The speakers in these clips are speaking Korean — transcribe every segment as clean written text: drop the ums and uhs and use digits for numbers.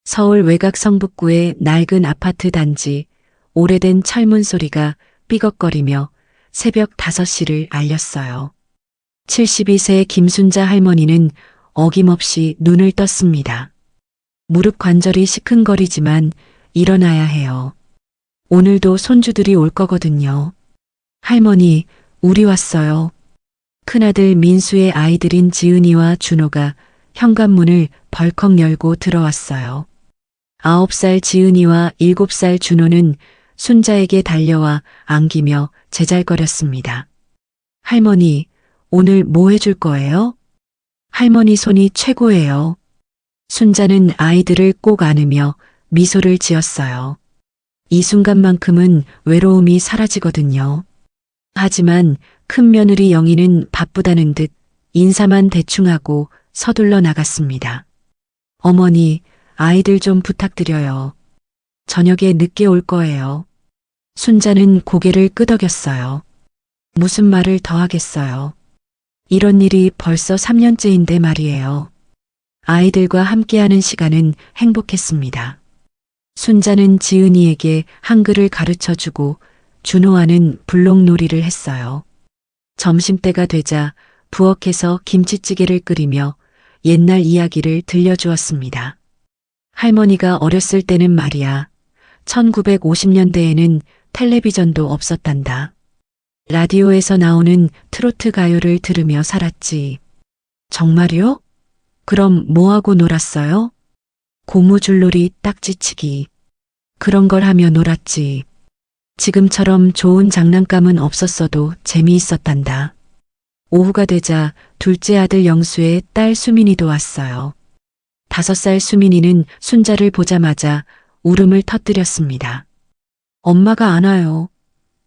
서울 외곽 성북구의 낡은 아파트 단지, 오래된 철문 소리가 삐걱거리며 새벽 5시를 알렸어요. 72세 김순자 할머니는 어김없이 눈을 떴습니다. 무릎 관절이 시큰거리지만 일어나야 해요. 오늘도 손주들이 올 거거든요. 할머니, 우리 왔어요. 큰아들 민수의 아이들인 지은이와 준호가 현관문을 벌컥 열고 들어왔어요. 9살 지은이와 7살 준호는 순자에게 달려와 안기며 제잘거렸습니다. 할머니, 오늘 뭐 해줄 거예요? 할머니 손이 최고예요. 순자는 아이들을 꼭 안으며 미소를 지었어요. 이 순간만큼은 외로움이 사라지거든요. 하지만 큰 며느리 영희는 바쁘다는 듯 인사만 대충 하고 서둘러 나갔습니다. 어머니, 아이들 좀 부탁드려요. 저녁에 늦게 올 거예요. 순자는 고개를 끄덕였어요. 무슨 말을 더 하겠어요. 이런 일이 벌써 3년째인데 말이에요. 아이들과 함께하는 시간은 행복했습니다. 순자는 지은이에게 한글을 가르쳐주고 준호와는 블록놀이를 했어요. 점심때가 되자 부엌에서 김치찌개를 끓이며 옛날 이야기를 들려주었습니다. 할머니가 어렸을 때는 말이야, 1950년대에는 텔레비전도 없었단다. 라디오에서 나오는 트로트 가요를 들으며 살았지. 정말요? 그럼 뭐하고 놀았어요? 고무줄놀이, 딱지치기. 그런 걸 하며 놀았지. 지금처럼 좋은 장난감은 없었어도 재미있었단다. 오후가 되자 둘째 아들 영수의 딸 수민이도 왔어요. 5살 수민이는 순자를 보자마자 울음을 터뜨렸습니다. 엄마가 안 와요.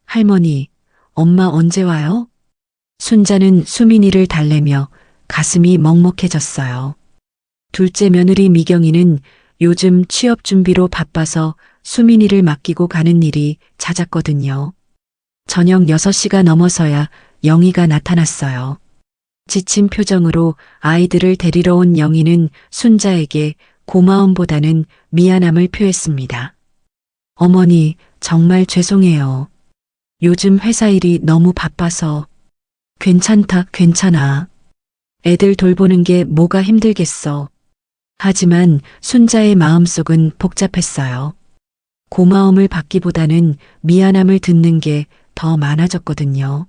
할머니, 엄마 언제 와요? 순자는 수민이를 달래며 가슴이 먹먹해졌어요. 둘째 며느리 미경이는 요즘 취업 준비로 바빠서 수민이를 맡기고 가는 일이 잦았거든요. 저녁 6시가 넘어서야 영희가 나타났어요. 지친 표정으로 아이들을 데리러 온 영희는 순자에게 고마움보다는 미안함을 표했습니다. 어머니, 정말 죄송해요. 요즘 회사 일이 너무 바빠서. 괜찮다, 괜찮아. 애들 돌보는 게 뭐가 힘들겠어. 하지만 순자의 마음속은 복잡했어요. 고마움을 받기보다는 미안함을 듣는 게 더 많아졌거든요.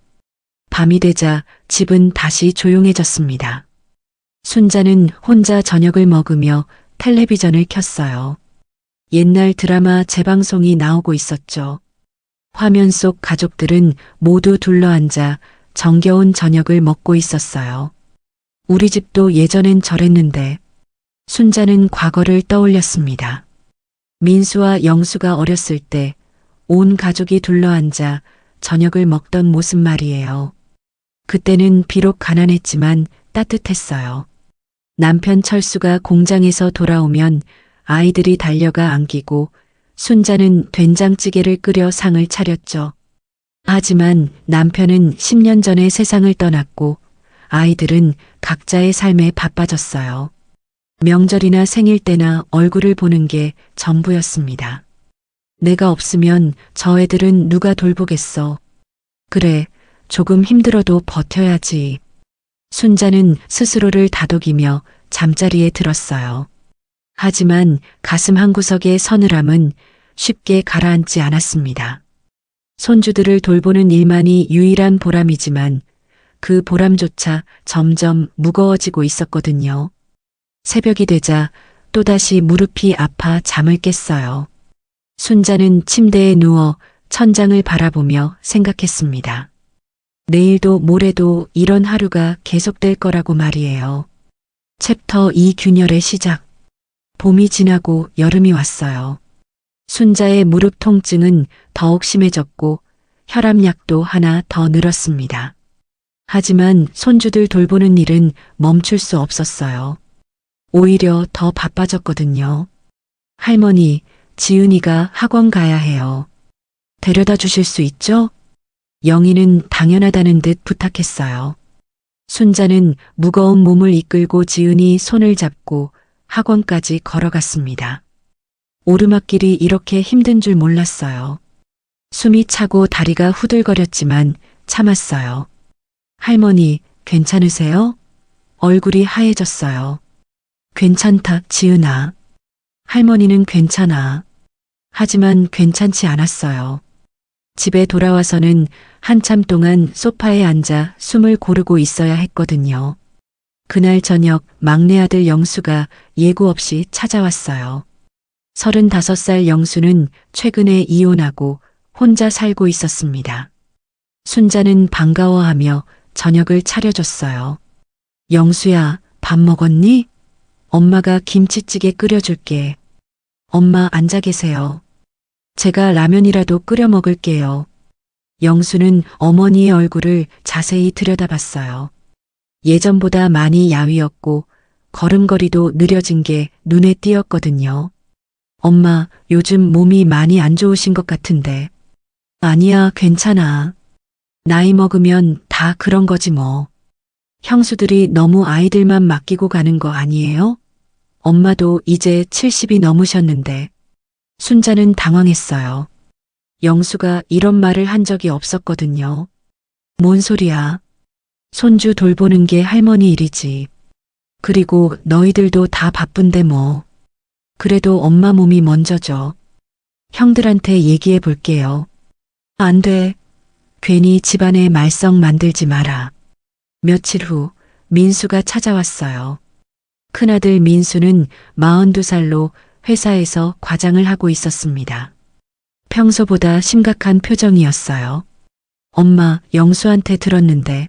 밤이 되자 집은 다시 조용해졌습니다. 순자는 혼자 저녁을 먹으며 텔레비전을 켰어요. 옛날 드라마 재방송이 나오고 있었죠. 화면 속 가족들은 모두 둘러앉아 정겨운 저녁을 먹고 있었어요. 우리 집도 예전엔 저랬는데. 순자는 과거를 떠올렸습니다. 민수와 영수가 어렸을 때 온 가족이 둘러앉아 저녁을 먹던 모습 말이에요. 그때는 비록 가난했지만 따뜻했어요. 남편 철수가 공장에서 돌아오면 아이들이 달려가 안기고 순자는 된장찌개를 끓여 상을 차렸죠. 하지만 남편은 10년 전에 세상을 떠났고 아이들은 각자의 삶에 바빠졌어요. 명절이나 생일 때나 얼굴을 보는 게 전부였습니다. 내가 없으면 저 애들은 누가 돌보겠어. 그래, 조금 힘들어도 버텨야지. 순자는 스스로를 다독이며 잠자리에 들었어요. 하지만 가슴 한구석의 서늘함은 쉽게 가라앉지 않았습니다. 손주들을 돌보는 일만이 유일한 보람이지만 그 보람조차 점점 무거워지고 있었거든요. 새벽이 되자 또다시 무릎이 아파 잠을 깼어요. 순자는 침대에 누워 천장을 바라보며 생각했습니다. 내일도 모레도 이런 하루가 계속될 거라고 말이에요. 챕터 2 균열의 시작. 봄이 지나고 여름이 왔어요. 순자의 무릎 통증은 더욱 심해졌고 혈압약도 하나 더 늘었습니다. 하지만 손주들 돌보는 일은 멈출 수 없었어요. 오히려 더 바빠졌거든요. 할머니, 지은이가 학원 가야 해요. 데려다 주실 수 있죠? 영희는 당연하다는 듯 부탁했어요. 순자는 무거운 몸을 이끌고 지은이 손을 잡고 학원까지 걸어갔습니다. 오르막길이 이렇게 힘든 줄 몰랐어요. 숨이 차고 다리가 후들거렸지만 참았어요. 할머니, 괜찮으세요? 얼굴이 하얘졌어요. 괜찮다, 지은아. 할머니는 괜찮아. 하지만 괜찮지 않았어요. 집에 돌아와서는 한참 동안 소파에 앉아 숨을 고르고 있어야 했거든요. 그날 저녁 막내 아들 영수가 예고 없이 찾아왔어요. 35살 영수는 최근에 이혼하고 혼자 살고 있었습니다. 순자는 반가워하며 저녁을 차려줬어요. 영수야, 밥 먹었니? 엄마가 김치찌개 끓여줄게. 엄마 앉아 계세요. 제가 라면이라도 끓여 먹을게요. 영수는 어머니의 얼굴을 자세히 들여다봤어요. 예전보다 많이 야위었고 걸음걸이도 느려진 게 눈에 띄었거든요. 엄마, 요즘 몸이 많이 안 좋으신 것 같은데. 아니야, 괜찮아. 나이 먹으면 다 그런 거지 뭐. 형수들이 너무 아이들만 맡기고 가는 거 아니에요? 엄마도 이제 70이 넘으셨는데. 순자는 당황했어요. 영수가 이런 말을 한 적이 없었거든요. 뭔 소리야. 손주 돌보는 게 할머니 일이지. 그리고 너희들도 다 바쁜데 뭐. 그래도 엄마 몸이 먼저죠. 형들한테 얘기해 볼게요. 안 돼. 괜히 집안에 말썽 만들지 마라. 며칠 후 민수가 찾아왔어요. 큰아들 민수는 42살로 회사에서 과장을 하고 있었습니다. 평소보다 심각한 표정이었어요. 엄마, 영수한테 들었는데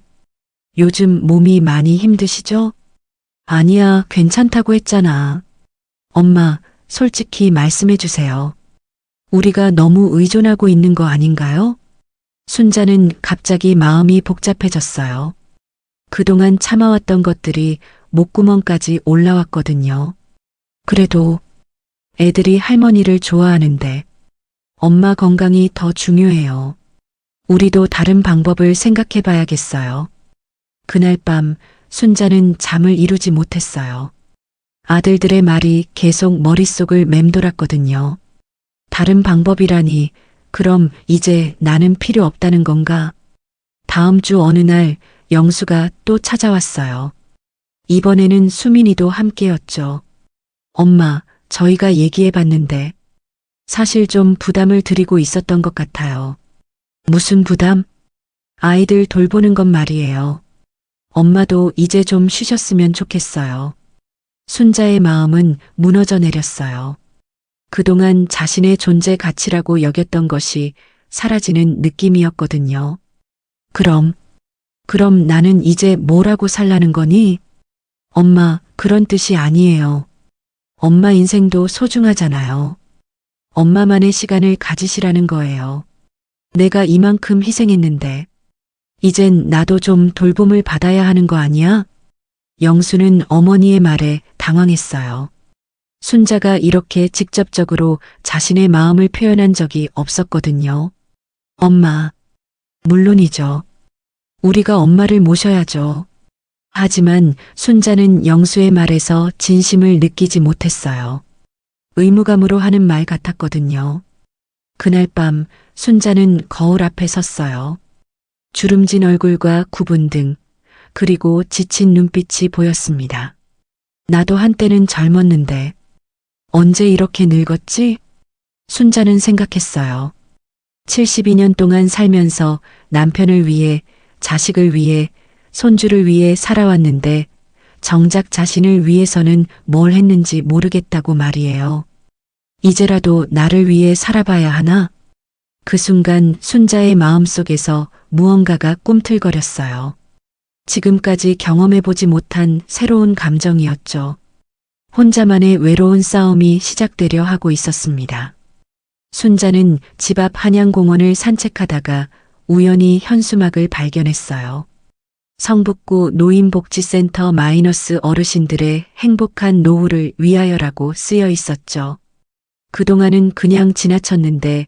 요즘 몸이 많이 힘드시죠? 아니야, 괜찮다고 했잖아. 엄마, 솔직히 말씀해 주세요. 우리가 너무 의존하고 있는 거 아닌가요? 순자는 갑자기 마음이 복잡해졌어요. 그동안 참아왔던 것들이 목구멍까지 올라왔거든요. 그래도 애들이 할머니를 좋아하는데 엄마 건강이 더 중요해요. 우리도 다른 방법을 생각해 봐야겠어요. 그날 밤 순자는 잠을 이루지 못했어요. 아들들의 말이 계속 머릿속을 맴돌았거든요. 다른 방법이라니, 그럼 이제 나는 필요 없다는 건가? 다음 주 어느 날 영수가 또 찾아왔어요. 이번에는 수민이도 함께였죠. 엄마, 저희가 얘기해 봤는데 사실 좀 부담을 드리고 있었던 것 같아요. 무슨 부담? 아이들 돌보는 것 말이에요. 엄마도 이제 좀 쉬셨으면 좋겠어요. 순자의 마음은 무너져 내렸어요. 그동안 자신의 존재 가치라고 여겼던 것이 사라지는 느낌이었거든요. 그럼 나는 이제 뭐라고 살라는 거니? 엄마, 그런 뜻이 아니에요. 엄마 인생도 소중하잖아요. 엄마만의 시간을 가지시라는 거예요. 내가 이만큼 희생했는데 이젠 나도 좀 돌봄을 받아야 하는 거 아니야? 영수는 어머니의 말에 당황했어요. 순자가 이렇게 직접적으로 자신의 마음을 표현한 적이 없었거든요. 엄마, 물론이죠. 우리가 엄마를 모셔야죠. 하지만 순자는 영수의 말에서 진심을 느끼지 못했어요. 의무감으로 하는 말 같았거든요. 그날 밤 순자는 거울 앞에 섰어요. 주름진 얼굴과 굽은 등, 그리고 지친 눈빛이 보였습니다. 나도 한때는 젊었는데 언제 이렇게 늙었지? 순자는 생각했어요. 72년 동안 살면서 남편을 위해, 자식을 위해, 손주를 위해 살아왔는데 정작 자신을 위해서는 뭘 했는지 모르겠다고 말이에요. 이제라도 나를 위해 살아봐야 하나? 그 순간 순자의 마음속에서 무언가가 꿈틀거렸어요. 지금까지 경험해보지 못한 새로운 감정이었죠. 혼자만의 외로운 싸움이 시작되려 하고 있었습니다. 순자는 집 앞 한양공원을 산책하다가 우연히 현수막을 발견했어요. 성북구 노인복지센터 마이너스 어르신들의 행복한 노후를 위하여라고 쓰여 있었죠. 그동안은 그냥 지나쳤는데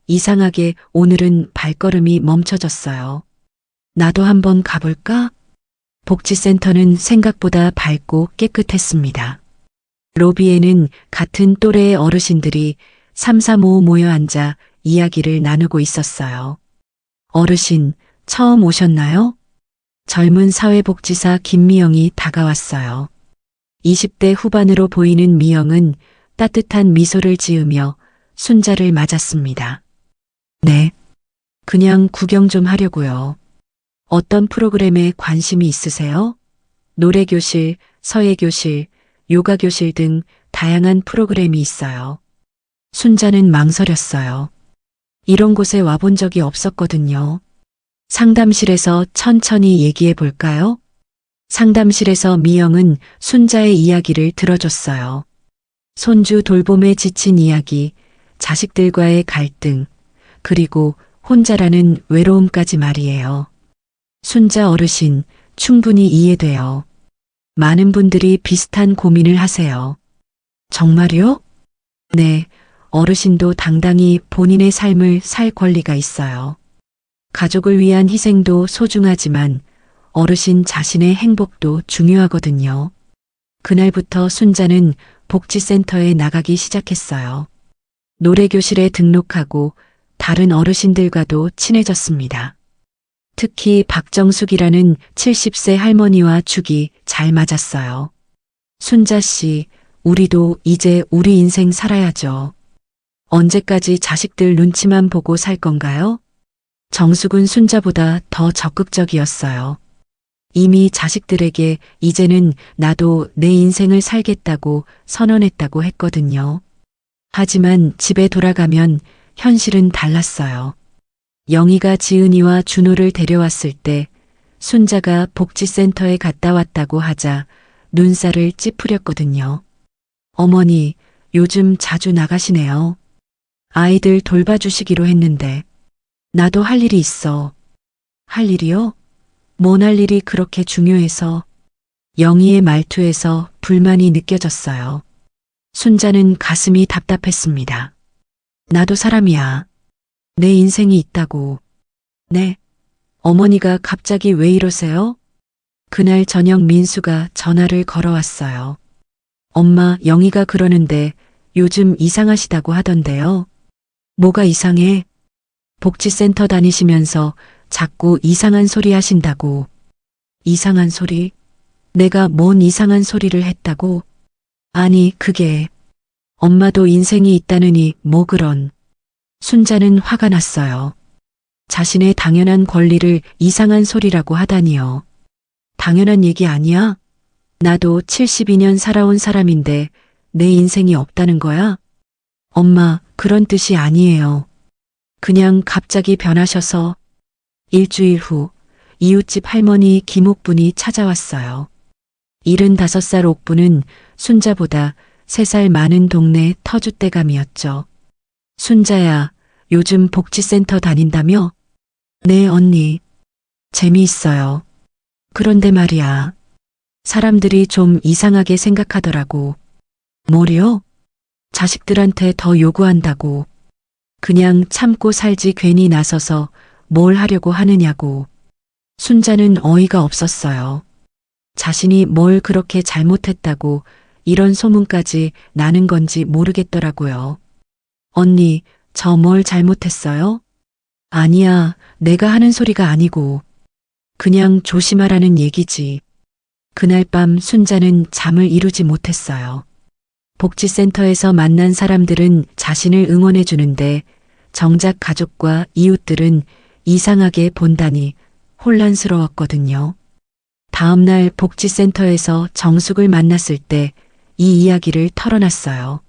이상하게 오늘은 발걸음이 멈춰졌어요. 나도 한번 가볼까? 복지센터는 생각보다 밝고 깨끗했습니다. 로비에는 같은 또래의 어르신들이 삼삼오오 모여 앉아 이야기를 나누고 있었어요. 어르신, 처음 오셨나요? 젊은 사회복지사 김미영이 다가왔어요. 20대 후반으로 보이는 미영은 따뜻한 미소를 지으며 순자를 맞았습니다. 네. 그냥 구경 좀 하려고요. 어떤 프로그램에 관심이 있으세요? 노래교실, 서예교실, 요가교실 등 다양한 프로그램이 있어요. 순자는 망설였어요. 이런 곳에 와본 적이 없었거든요. 상담실에서 천천히 얘기해 볼까요? 상담실에서 미영은 순자의 이야기를 들어줬어요. 손주 돌봄에 지친 이야기, 자식들과의 갈등, 그리고 혼자라는 외로움까지 말이에요. 순자 어르신, 충분히 이해돼요. 많은 분들이 비슷한 고민을 하세요. 정말요? 네, 어르신도 당당히 본인의 삶을 살 권리가 있어요. 가족을 위한 희생도 소중하지만 어르신 자신의 행복도 중요하거든요. 그날부터 순자는 복지센터에 나가기 시작했어요. 노래교실에 등록하고 다른 어르신들과도 친해졌습니다. 특히 박정숙이라는 70세 할머니와 죽이 잘 맞았어요. 순자 씨, 우리도 이제 우리 인생 살아야죠. 언제까지 자식들 눈치만 보고 살 건가요? 정숙은 순자보다 더 적극적이었어요. 이미 자식들에게 이제는 나도 내 인생을 살겠다고 선언했다고 했거든요. 하지만 집에 돌아가면 현실은 달랐어요. 영희가 지은이와 준호를 데려왔을 때 순자가 복지센터에 갔다 왔다고 하자 눈살을 찌푸렸거든요. 어머니, 요즘 자주 나가시네요. 아이들 돌봐주시기로 했는데 나도 할 일이 있어. 할 일이요? 뭔 할 일이 그렇게 중요해서? 영희의 말투에서 불만이 느껴졌어요. 순자는 가슴이 답답했습니다. 나도 사람이야. 내 인생이 있다고. 네. 어머니가 갑자기 왜 이러세요? 그날 저녁 민수가 전화를 걸어왔어요. 엄마, 영희가 그러는데 요즘 이상하시다고 하던데요. 뭐가 이상해? 복지센터 다니시면서 자꾸 이상한 소리 하신다고. 이상한 소리? 내가 뭔 이상한 소리를 했다고? 아니, 그게 엄마도 인생이 있다느니 뭐 그런. 순자는 화가 났어요. 자신의 당연한 권리를 이상한 소리라고 하다니요. 당연한 얘기 아니야? 나도 72년 살아온 사람인데 내 인생이 없다는 거야? 엄마, 그런 뜻이 아니에요. 그냥 갑자기 변하셔서. 일주일 후 이웃집 할머니 김옥분이 찾아왔어요. 75살 옥분은 순자보다 3살 많은 동네 터줏대감이었죠. 순자야, 요즘 복지센터 다닌다며? 네, 언니. 재미있어요. 그런데 말이야. 사람들이 좀 이상하게 생각하더라고. 뭐요? 자식들한테 더 요구한다고. 그냥 참고 살지 괜히 나서서 뭘 하려고 하느냐고. 순자는 어이가 없었어요. 자신이 뭘 그렇게 잘못했다고 이런 소문까지 나는 건지 모르겠더라고요. 언니, 저 뭘 잘못했어요? 아니야, 내가 하는 소리가 아니고. 그냥 조심하라는 얘기지. 그날 밤 순자는 잠을 이루지 못했어요. 복지센터에서 만난 사람들은 자신을 응원해 주는데 정작 가족과 이웃들은 이상하게 본다니 혼란스러웠거든요. 다음날 복지센터에서 정숙을 만났을 때 이 이야기를 털어놨어요.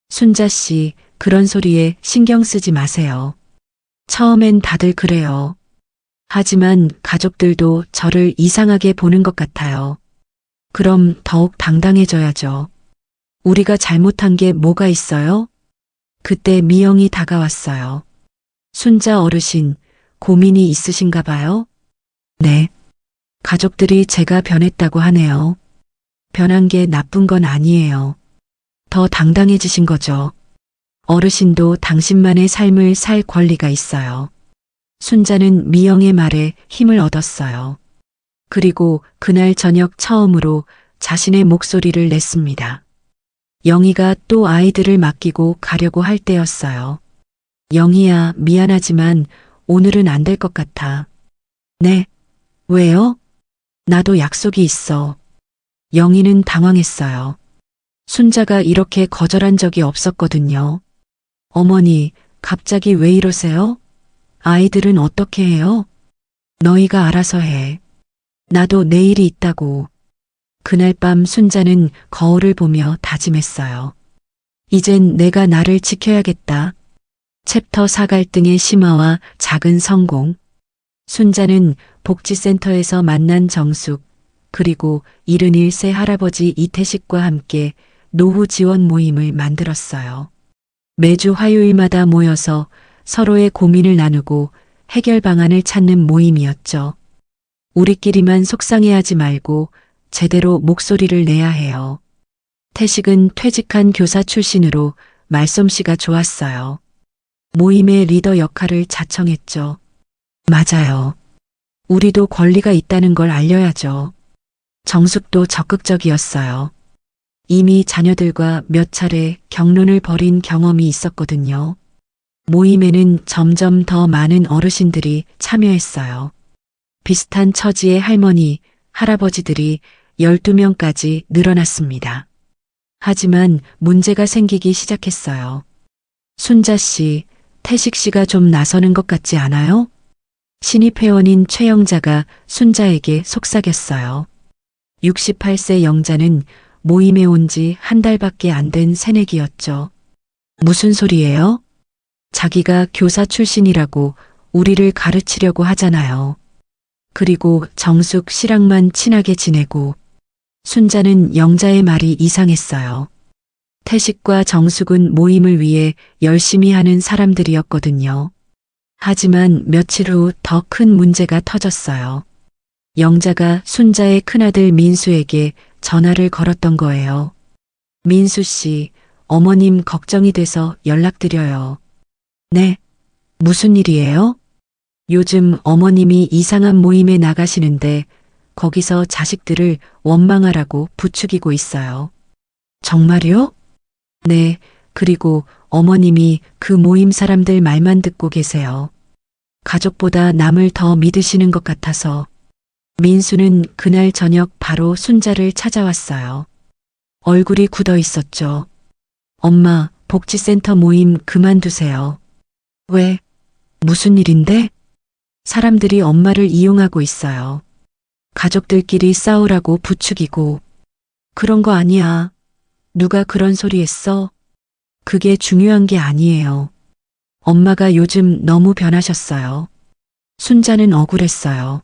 순자 씨, 그런 소리에 신경 쓰지 마세요. 처음엔 다들 그래요. 하지만 가족들도 저를 이상하게 보는 것 같아요. 그럼 더욱 당당해져야죠. 우리가 잘못한 게 뭐가 있어요? 그때 미영이 다가왔어요. 순자 어르신, 고민이 있으신가 봐요? 네. 가족들이 제가 변했다고 하네요. 변한 게 나쁜 건 아니에요. 더 당당해지신 거죠. 어르신도 당신만의 삶을 살 권리가 있어요. 순자는 미영의 말에 힘을 얻었어요. 그리고 그날 저녁 처음으로 자신의 목소리를 냈습니다. 영희가 또 아이들을 맡기고 가려고 할 때였어요. 영희야, 미안하지만 오늘은 안 될 것 같아. 네? 왜요? 나도 약속이 있어. 영희는 당황했어요. 순자가 이렇게 거절한 적이 없었거든요. 어머니, 갑자기 왜 이러세요? 아이들은 어떻게 해요? 너희가 알아서 해. 나도 내일이 있다고. 그날 밤 순자는 거울을 보며 다짐했어요. 이젠 내가 나를 지켜야겠다. 챕터 4 갈등의 심화와 작은 성공. 순자는 복지센터에서 만난 정숙, 그리고 71세 할아버지 이태식과 함께 노후 지원 모임을 만들었어요. 매주 화요일마다 모여서 서로의 고민을 나누고 해결 방안을 찾는 모임이었죠. 우리끼리만 속상해하지 말고 제대로 목소리를 내야 해요. 태식은 퇴직한 교사 출신으로 말솜씨가 좋았어요. 모임의 리더 역할을 자청했죠. 맞아요. 우리도 권리가 있다는 걸 알려야죠. 정숙도 적극적이었어요. 이미 자녀들과 몇 차례 격론을 벌인 경험이 있었거든요. 모임에는 점점 더 많은 어르신들이 참여했어요. 비슷한 처지의 할머니, 할아버지들이 12명까지 늘어났습니다. 하지만 문제가 생기기 시작했어요. 순자 씨, 태식 씨가 좀 나서는 것 같지 않아요? 신입 회원인 최영자가 순자에게 속삭였어요. 68세 영자는 모임에 온 지 한 달밖에 안 된 새내기였죠. 무슨 소리예요? 자기가 교사 출신이라고 우리를 가르치려고 하잖아요. 그리고 정숙 씨랑만 친하게 지내고. 순자는 영자의 말이 이상했어요. 태식과 정숙은 모임을 위해 열심히 하는 사람들이었거든요. 하지만 며칠 후 더 큰 문제가 터졌어요. 영자가 순자의 큰아들 민수에게 전화를 걸었던 거예요. 민수 씨, 어머님 걱정이 돼서 연락드려요. 네? 무슨 일이에요? 요즘 어머님이 이상한 모임에 나가시는데 거기서 자식들을 원망하라고 부추기고 있어요. 정말요? 네, 그리고 어머님이 그 모임 사람들 말만 듣고 계세요. 가족보다 남을 더 믿으시는 것 같아서. 민수는 그날 저녁 바로 순자를 찾아왔어요. 얼굴이 굳어 있었죠. 엄마, 복지센터 모임 그만두세요. 왜? 무슨 일인데? 사람들이 엄마를 이용하고 있어요. 가족들끼리 싸우라고 부추기고. 그런 거 아니야. 누가 그런 소리 했어? 그게 중요한 게 아니에요. 엄마가 요즘 너무 변하셨어요. 순자는 억울했어요.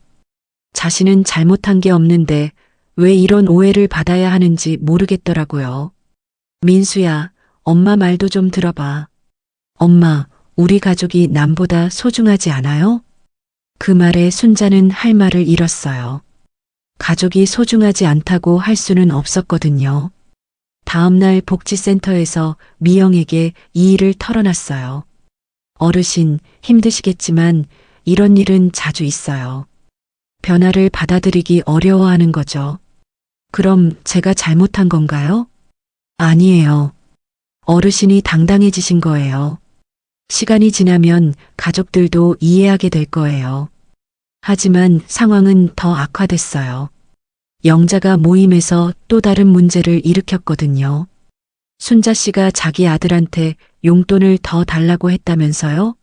자신은 잘못한 게 없는데 왜 이런 오해를 받아야 하는지 모르겠더라고요. 민수야, 엄마 말도 좀 들어봐. 엄마, 우리 가족이 남보다 소중하지 않아요? 그 말에 순자는 할 말을 잃었어요. 가족이 소중하지 않다고 할 수는 없었거든요. 다음날 복지센터에서 미영에게 이 일을 털어놨어요. 어르신, 힘드시겠지만 이런 일은 자주 있어요. 변화를 받아들이기 어려워하는 거죠. 그럼 제가 잘못한 건가요? 아니에요. 어르신이 당당해지신 거예요. 시간이 지나면 가족들도 이해하게 될 거예요. 하지만 상황은 더 악화됐어요. 영자가 모임에서 또 다른 문제를 일으켰거든요. 순자 씨가 자기 아들한테 용돈을 더 달라고 했다면서요?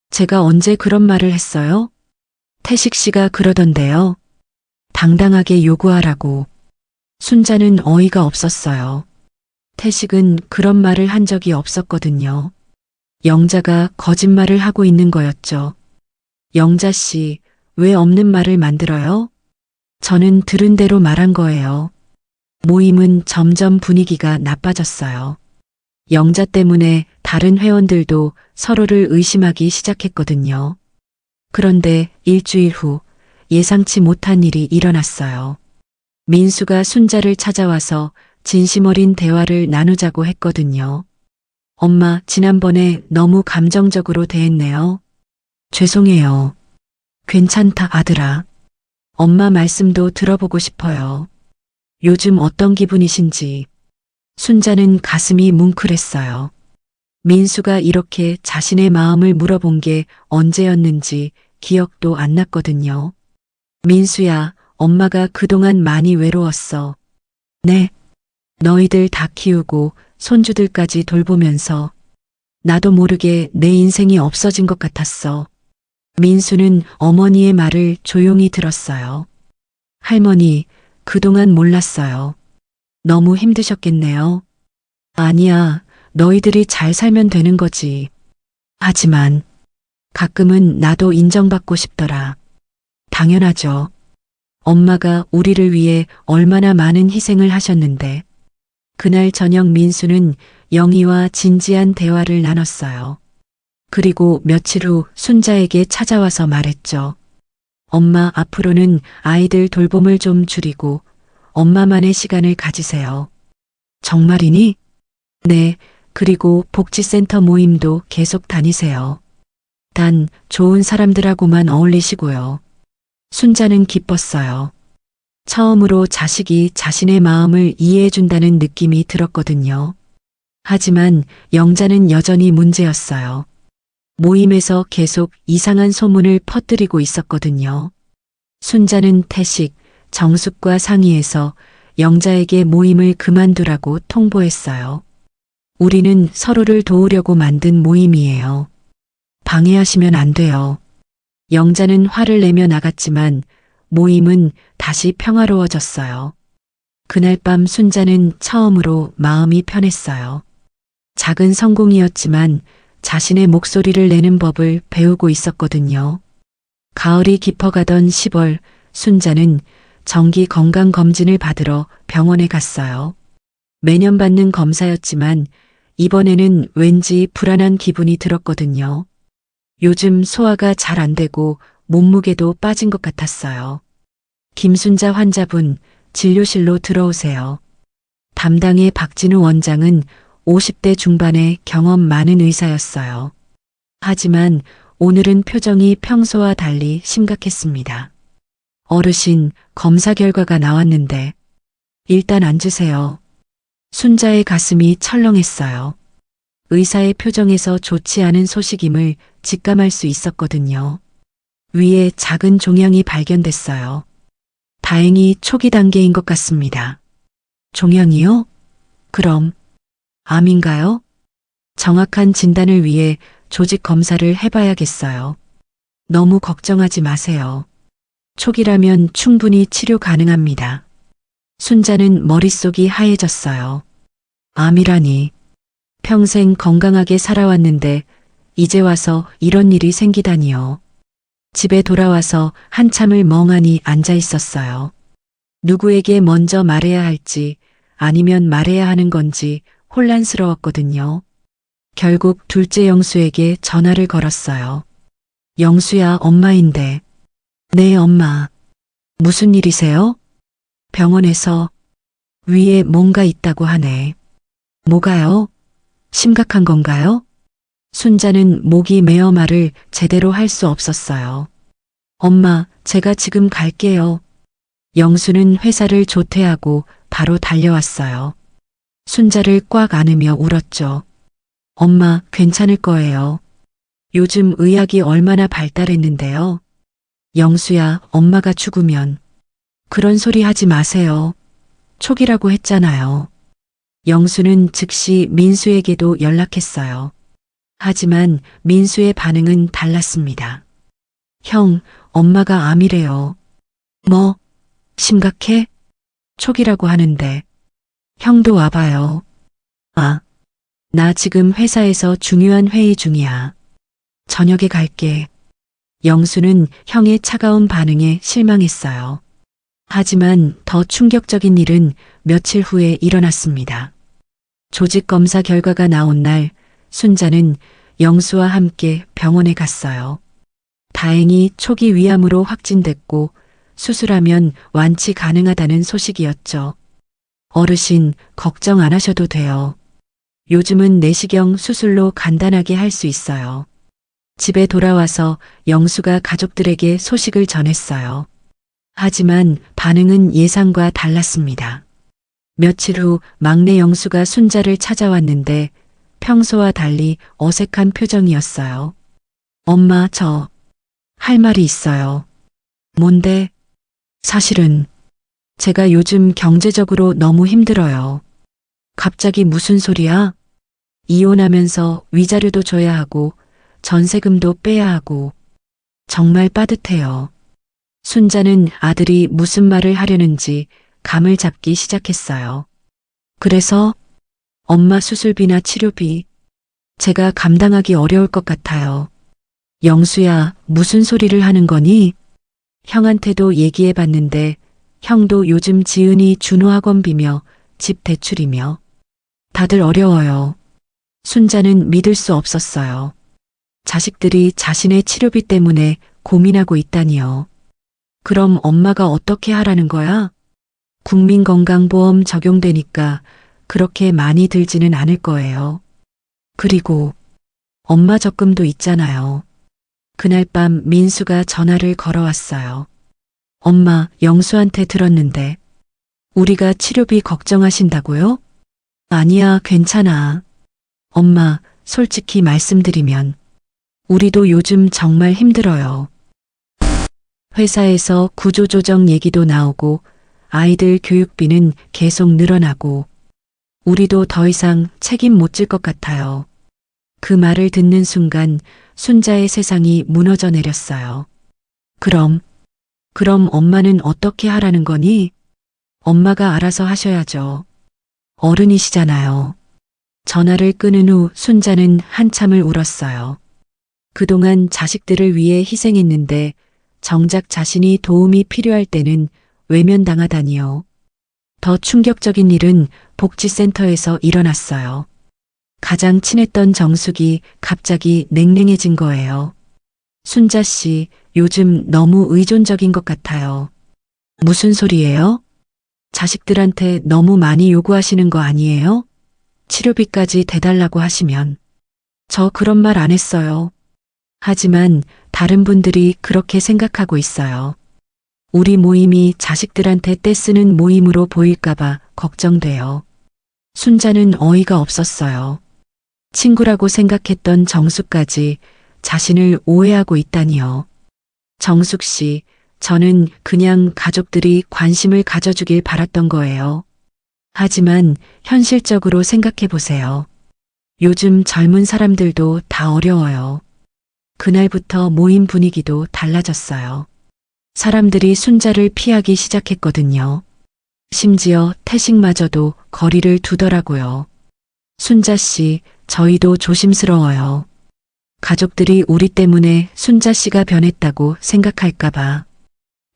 제가 언제 그런 말을 했어요? 태식 씨가 그러던데요. 당당하게 요구하라고. 순자는 어이가 없었어요. 태식은 그런 말을 한 적이 없었거든요. 영자가 거짓말을 하고 있는 거였죠. 영자 씨, 왜 없는 말을 만들어요? 저는 들은 대로 말한 거예요. 모임은 점점 분위기가 나빠졌어요. 영자 때문에 다른 회원들도 서로를 의심하기 시작했거든요. 그런데 일주일 후 예상치 못한 일이 일어났어요. 민수가 순자를 찾아와서 진심 어린 대화를 나누자고 했거든요. 엄마, 지난번에 너무 감정적으로 대했네요. 죄송해요. 괜찮다, 아들아. 엄마 말씀도 들어보고 싶어요. 요즘 어떤 기분이신지. 순자는 가슴이 뭉클했어요. 민수가 이렇게 자신의 마음을 물어본 게 언제였는지 기억도 안 났거든요. 민수야, 엄마가 그동안 많이 외로웠어. 네. 너희들 다 키우고 손주들까지 돌보면서 나도 모르게 내 인생이 없어진 것 같았어. 민수는 어머니의 말을 조용히 들었어요. 할머니, 그동안 몰랐어요. 너무 힘드셨겠네요. 아니야, 너희들이 잘 살면 되는 거지. 하지만 가끔은 나도 인정받고 싶더라. 당연하죠. 엄마가 우리를 위해 얼마나 많은 희생을 하셨는데. 그날 저녁 민수는 영희와 진지한 대화를 나눴어요. 그리고 며칠 후 순자에게 찾아와서 말했죠. 엄마, 앞으로는 아이들 돌봄을 좀 줄이고 엄마만의 시간을 가지세요. 정말이니? 네, 그리고 복지센터 모임도 계속 다니세요. 단 좋은 사람들하고만 어울리시고요. 순자는 기뻤어요. 처음으로 자식이 자신의 마음을 이해해준다는 느낌이 들었거든요. 하지만 영자는 여전히 문제였어요. 모임에서 계속 이상한 소문을 퍼뜨리고 있었거든요. 순자는 태식, 정숙과 상의해서 영자에게 모임을 그만두라고 통보했어요. 우리는 서로를 도우려고 만든 모임이에요. 방해하시면 안 돼요. 영자는 화를 내며 나갔지만 모임은 다시 평화로워졌어요. 그날 밤 순자는 처음으로 마음이 편했어요. 작은 성공이었지만 자신의 목소리를 내는 법을 배우고 있었거든요. 가을이 깊어가던 10월, 순자는 정기 건강검진을 받으러 병원에 갔어요. 매년 받는 검사였지만 이번에는 왠지 불안한 기분이 들었거든요. 요즘 소화가 잘 안 되고 몸무게도 빠진 것 같았어요. 김순자 환자분, 진료실로 들어오세요. 담당의 박진우 원장은 50대 중반의 경험 많은 의사였어요. 하지만 오늘은 표정이 평소와 달리 심각했습니다. 어르신, 검사 결과가 나왔는데 일단 앉으세요. 순자의 가슴이 철렁했어요. 의사의 표정에서 좋지 않은 소식임을 직감할 수 있었거든요. 위에 작은 종양이 발견됐어요. 다행히 초기 단계인 것 같습니다. 종양이요? 그럼 암인가요? 정확한 진단을 위해 조직 검사를 해봐야겠어요. 너무 걱정하지 마세요. 초기라면 충분히 치료 가능합니다. 순자는 머릿속이 하얘졌어요. 암이라니. 평생 건강하게 살아왔는데 이제 와서 이런 일이 생기다니요. 집에 돌아와서 한참을 멍하니 앉아 있었어요. 누구에게 먼저 말해야 할지 아니면 말해야 하는 건지 혼란스러웠거든요. 결국 둘째 영수에게 전화를 걸었어요. 영수야, 엄마인데. 네, 엄마. 무슨 일이세요? 병원에서 위에 뭔가 있다고 하네. 뭐가요? 심각한 건가요? 순자는 목이 메어 말을 제대로 할 수 없었어요. 엄마, 제가 지금 갈게요. 영수는 회사를 조퇴하고 바로 달려왔어요. 순자를 꽉 안으며 울었죠. 엄마, 괜찮을 거예요. 요즘 의학이 얼마나 발달했는데요. 영수야, 엄마가 죽으면. 그런 소리 하지 마세요. 초기라고 했잖아요. 영수는 즉시 민수에게도 연락했어요. 하지만 민수의 반응은 달랐습니다. 형, 엄마가 암이래요. 뭐? 심각해? 초기라고 하는데. 형도 와봐요. 아, 나 지금 회사에서 중요한 회의 중이야. 저녁에 갈게. 영수는 형의 차가운 반응에 실망했어요. 하지만 더 충격적인 일은 며칠 후에 일어났습니다. 조직 검사 결과가 나온 날, 순자는 영수와 함께 병원에 갔어요. 다행히 초기 위암으로 확진됐고 수술하면 완치 가능하다는 소식이었죠. 어르신, 걱정 안 하셔도 돼요. 요즘은 내시경 수술로 간단하게 할 수 있어요. 집에 돌아와서 영수가 가족들에게 소식을 전했어요. 하지만 반응은 예상과 달랐습니다. 며칠 후 막내 영수가 순자를 찾아왔는데 평소와 달리 어색한 표정이었어요. 엄마, 저 할 말이 있어요. 뭔데? 사실은 제가 요즘 경제적으로 너무 힘들어요. 갑자기 무슨 소리야? 이혼하면서 위자료도 줘야 하고 전세금도 빼야 하고 정말 빠듯해요. 순자는 아들이 무슨 말을 하려는지 감을 잡기 시작했어요. 그래서 엄마 수술비나 치료비 제가 감당하기 어려울 것 같아요. 영수야, 무슨 소리를 하는 거니? 형한테도 얘기해 봤는데 형도 요즘 지은이 준호학원비며 집 대출이며 다들 어려워요. 순자는 믿을 수 없었어요. 자식들이 자신의 치료비 때문에 고민하고 있다니요. 그럼 엄마가 어떻게 하라는 거야? 국민건강보험 적용되니까 그렇게 많이 들지는 않을 거예요. 그리고 엄마 적금도 있잖아요. 그날 밤 민수가 전화를 걸어왔어요. 엄마, 영수한테 들었는데 우리가 치료비 걱정하신다고요? 아니야, 괜찮아. 엄마, 솔직히 말씀드리면 우리도 요즘 정말 힘들어요. 회사에서 구조조정 얘기도 나오고 아이들 교육비는 계속 늘어나고 우리도 더 이상 책임 못 질 것 같아요. 그 말을 듣는 순간 순자의 세상이 무너져 내렸어요. 그럼 엄마는 어떻게 하라는 거니? 엄마가 알아서 하셔야죠. 어른이시잖아요. 전화를 끊은 후 순자는 한참을 울었어요. 그동안 자식들을 위해 희생했는데 정작 자신이 도움이 필요할 때는 외면당하다니요. 더 충격적인 일은 복지센터에서 일어났어요. 가장 친했던 정숙이 갑자기 냉랭해진 거예요. 순자 씨, 요즘 너무 의존적인 것 같아요. 무슨 소리예요? 자식들한테 너무 많이 요구하시는 거 아니에요? 치료비까지 대달라고 하시면. 저 그런 말 안 했어요. 하지만 다른 분들이 그렇게 생각하고 있어요. 우리 모임이 자식들한테 떼쓰는 모임으로 보일까봐 걱정돼요. 순자는 어이가 없었어요. 친구라고 생각했던 정숙까지 자신을 오해하고 있다니요. 정숙 씨, 저는 그냥 가족들이 관심을 가져주길 바랐던 거예요. 하지만 현실적으로 생각해 보세요. 요즘 젊은 사람들도 다 어려워요. 그날부터 모임 분위기도 달라졌어요. 사람들이 순자를 피하기 시작했거든요. 심지어 태식마저도 거리를 두더라고요. 순자 씨, 저희도 조심스러워요. 가족들이 우리 때문에 순자 씨가 변했다고 생각할까봐.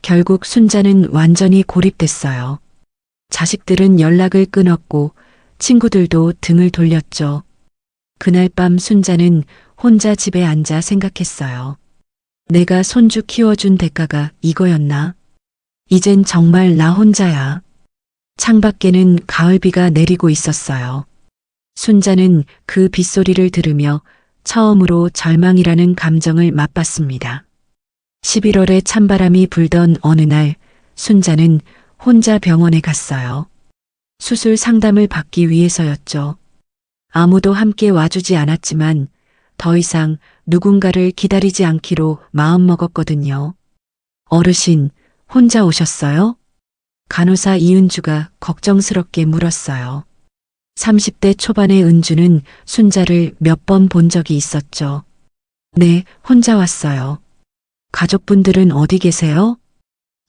결국 순자는 완전히 고립됐어요. 자식들은 연락을 끊었고 친구들도 등을 돌렸죠. 그날 밤 순자는 혼자 집에 앉아 생각했어요. 내가 손주 키워준 대가가 이거였나? 이젠 정말 나 혼자야. 창밖에는 가을비가 내리고 있었어요. 순자는 그 빗소리를 들으며 처음으로 절망이라는 감정을 맛봤습니다. 11월에 찬바람이 불던 어느 날 순자는 혼자 병원에 갔어요. 수술 상담을 받기 위해서였죠. 아무도 함께 와주지 않았지만 더 이상 누군가를 기다리지 않기로 마음먹었거든요. 어르신, 혼자 오셨어요? 간호사 이은주가 걱정스럽게 물었어요. 30대 초반의 은주는 순자를 몇 번 본 적이 있었죠. 네, 혼자 왔어요. 가족분들은 어디 계세요?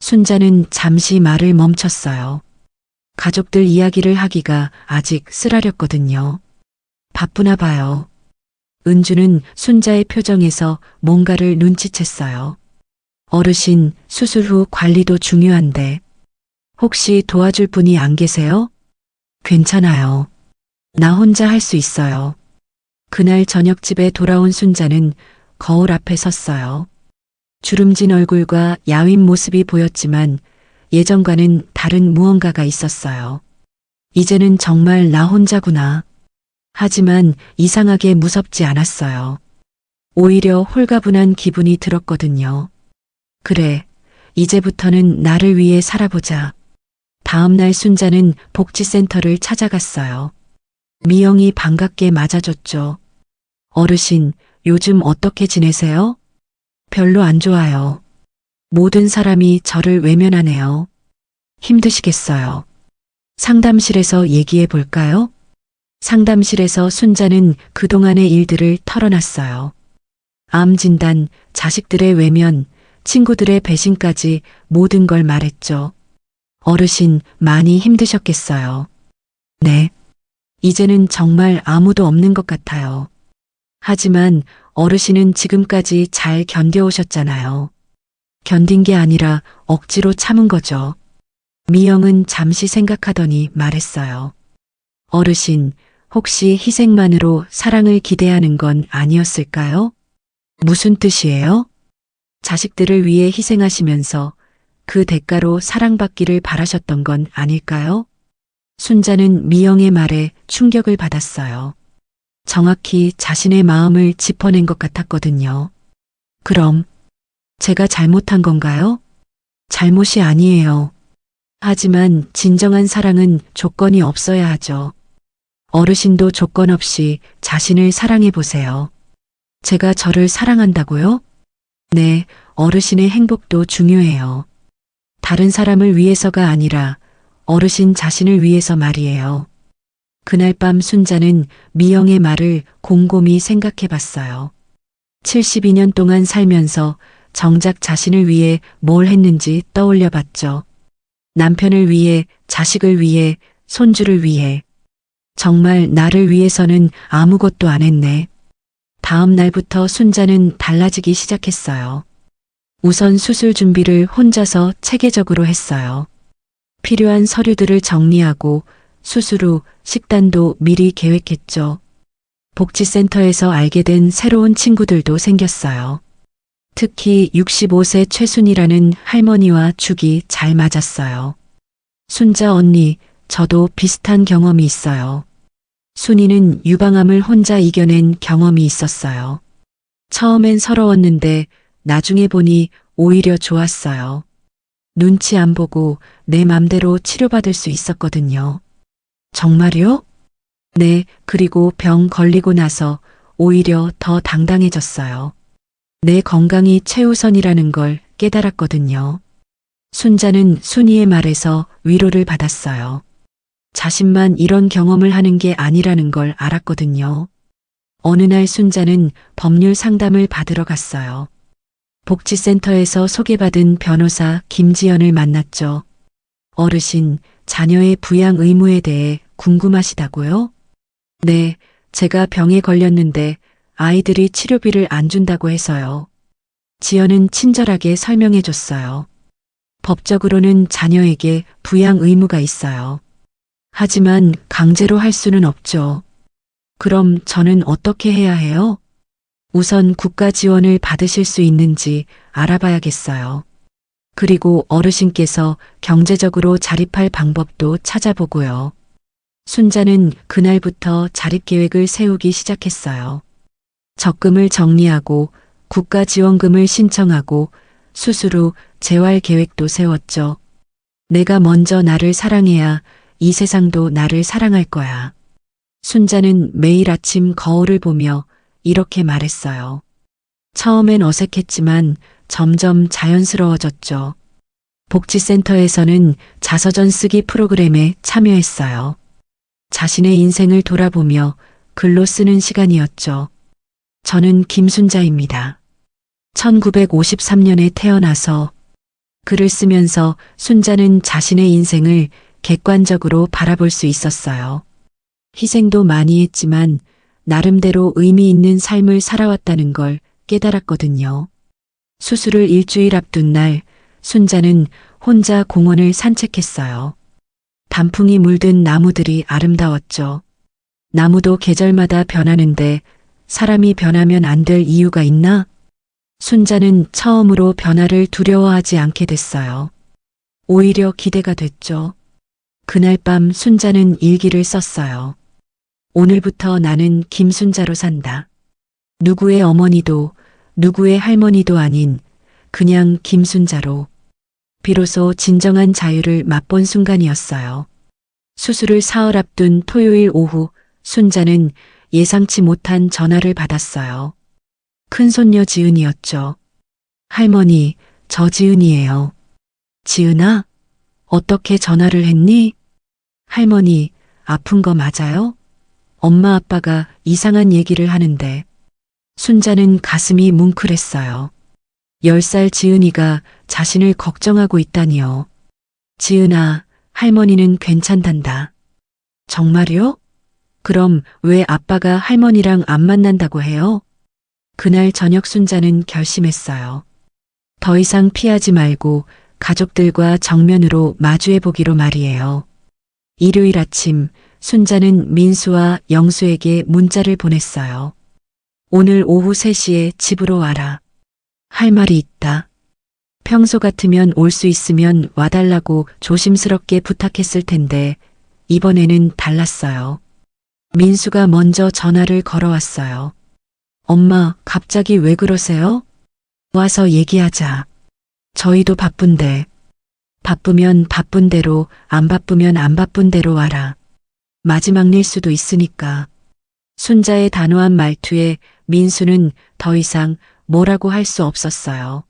순자는 잠시 말을 멈췄어요. 가족들 이야기를 하기가 아직 쓰라렸거든요. 바쁘나 봐요. 은주는 순자의 표정에서 뭔가를 눈치챘어요. 어르신, 수술 후 관리도 중요한데 혹시 도와줄 분이 안 계세요? 괜찮아요. 나 혼자 할 수 있어요. 그날 저녁 집에 돌아온 순자는 거울 앞에 섰어요. 주름진 얼굴과 야윈 모습이 보였지만 예전과는 다른 무언가가 있었어요. 이제는 정말 나 혼자구나. 하지만 이상하게 무섭지 않았어요. 오히려 홀가분한 기분이 들었거든요. 그래, 이제부터는 나를 위해 살아보자. 다음 날 순자는 복지센터를 찾아갔어요. 미영이 반갑게 맞아줬죠. 어르신, 요즘 어떻게 지내세요? 별로 안 좋아요. 모든 사람이 저를 외면하네요. 힘드시겠어요. 상담실에서 얘기해 볼까요? 상담실에서 순자는 그동안의 일들을 털어놨어요. 암 진단, 자식들의 외면, 친구들의 배신까지 모든 걸 말했죠. 어르신 많이 힘드셨겠어요. 네. 이제는 정말 아무도 없는 것 같아요. 하지만 어르신은 지금까지 잘 견뎌오셨잖아요. 견딘 게 아니라 억지로 참은 거죠. 미영은 잠시 생각하더니 말했어요. 어르신, 혹시 희생만으로 사랑을 기대하는 건 아니었을까요? 무슨 뜻이에요? 자식들을 위해 희생하시면서 그 대가로 사랑받기를 바라셨던 건 아닐까요? 순자는 미영의 말에 충격을 받았어요. 정확히 자신의 마음을 짚어낸 것 같았거든요. 그럼 제가 잘못한 건가요? 잘못이 아니에요. 하지만 진정한 사랑은 조건이 없어야 하죠. 어르신도 조건 없이 자신을 사랑해 보세요. 제가 저를 사랑한다고요? 네, 어르신의 행복도 중요해요. 다른 사람을 위해서가 아니라 어르신 자신을 위해서 말이에요. 그날 밤 순자는 미영의 말을 곰곰이 생각해 봤어요. 72년 동안 살면서 정작 자신을 위해 뭘 했는지 떠올려 봤죠. 남편을 위해, 자식을 위해, 손주를 위해. 정말 나를 위해서는 아무것도 안 했네. 다음 날부터 순자는 달라지기 시작했어요. 우선 수술 준비를 혼자서 체계적으로 했어요. 필요한 서류들을 정리하고 수술 후 식단도 미리 계획했죠. 복지센터에서 알게 된 새로운 친구들도 생겼어요. 특히 65세 최순이라는 할머니와 죽이 잘 맞았어요. 순자 언니, 저도 비슷한 경험이 있어요. 순이는 유방암을 혼자 이겨낸 경험이 있었어요. 처음엔 서러웠는데 나중에 보니 오히려 좋았어요. 눈치 안 보고 내 맘대로 치료받을 수 있었거든요. 정말요? 네, 그리고 병 걸리고 나서 오히려 더 당당해졌어요. 내 건강이 최우선이라는 걸 깨달았거든요. 순자는 순이의 말에서 위로를 받았어요. 자신만 이런 경험을 하는 게 아니라는 걸 알았거든요. 어느 날 순자는 법률 상담을 받으러 갔어요. 복지센터에서 소개받은 변호사 김지연을 만났죠. 어르신, 자녀의 부양 의무에 대해 궁금하시다고요? 네, 제가 병에 걸렸는데 아이들이 치료비를 안 준다고 해서요. 지연은 친절하게 설명해 줬어요. 법적으로는 자녀에게 부양 의무가 있어요. 하지만 강제로 할 수는 없죠. 그럼 저는 어떻게 해야 해요? 우선 국가 지원을 받으실 수 있는지 알아봐야겠어요. 그리고 어르신께서 경제적으로 자립할 방법도 찾아보고요. 순자는 그날부터 자립 계획을 세우기 시작했어요. 적금을 정리하고 국가 지원금을 신청하고 수술 후 재활 계획도 세웠죠. 내가 먼저 나를 사랑해야 이 세상도 나를 사랑할 거야. 순자는 매일 아침 거울을 보며 이렇게 말했어요. 처음엔 어색했지만 점점 자연스러워졌죠. 복지센터에서는 자서전 쓰기 프로그램에 참여했어요. 자신의 인생을 돌아보며 글로 쓰는 시간이었죠. 저는 김순자입니다. 1953년에 태어나서 글을 쓰면서 순자는 자신의 인생을 객관적으로 바라볼 수 있었어요. 희생도 많이 했지만 나름대로 의미 있는 삶을 살아왔다는 걸 깨달았거든요. 수술을 일주일 앞둔 날 순자는 혼자 공원을 산책했어요. 단풍이 물든 나무들이 아름다웠죠. 나무도 계절마다 변하는데 사람이 변하면 안 될 이유가 있나? 순자는 처음으로 변화를 두려워하지 않게 됐어요. 오히려 기대가 됐죠. 그날 밤 순자는 일기를 썼어요. 오늘부터 나는 김순자로 산다. 누구의 어머니도 누구의 할머니도 아닌 그냥 김순자로. 비로소 진정한 자유를 맛본 순간이었어요. 수술을 사흘 앞둔 토요일 오후 순자는 예상치 못한 전화를 받았어요. 큰손녀 지은이었죠. 할머니, 저 지은이에요. 지은아? 어떻게 전화를 했니? 할머니, 아픈 거 맞아요? 엄마 아빠가 이상한 얘기를 하는데. 순자는 가슴이 뭉클했어요. 10살 지은이가 자신을 걱정하고 있다니요. 지은아, 할머니는 괜찮단다. 정말요? 그럼 왜 아빠가 할머니랑 안 만난다고 해요? 그날 저녁 순자는 결심했어요. 더 이상 피하지 말고 가족들과 정면으로 마주해 보기로 말이에요. 일요일 아침 순자는 민수와 영수에게 문자를 보냈어요. 오늘 오후 3시에 집으로 와라. 할 말이 있다. 평소 같으면 올 수 있으면 와달라고 조심스럽게 부탁했을 텐데 이번에는 달랐어요. 민수가 먼저 전화를 걸어왔어요. 엄마, 갑자기 왜 그러세요? 와서 얘기하자. 저희도 바쁜데. 바쁘면 바쁜 대로, 안 바쁘면 안 바쁜 대로 와라. 마지막 일 수도 있으니까. 순자의 단호한 말투에 민수는 더 이상 뭐라고 할 수 없었어요.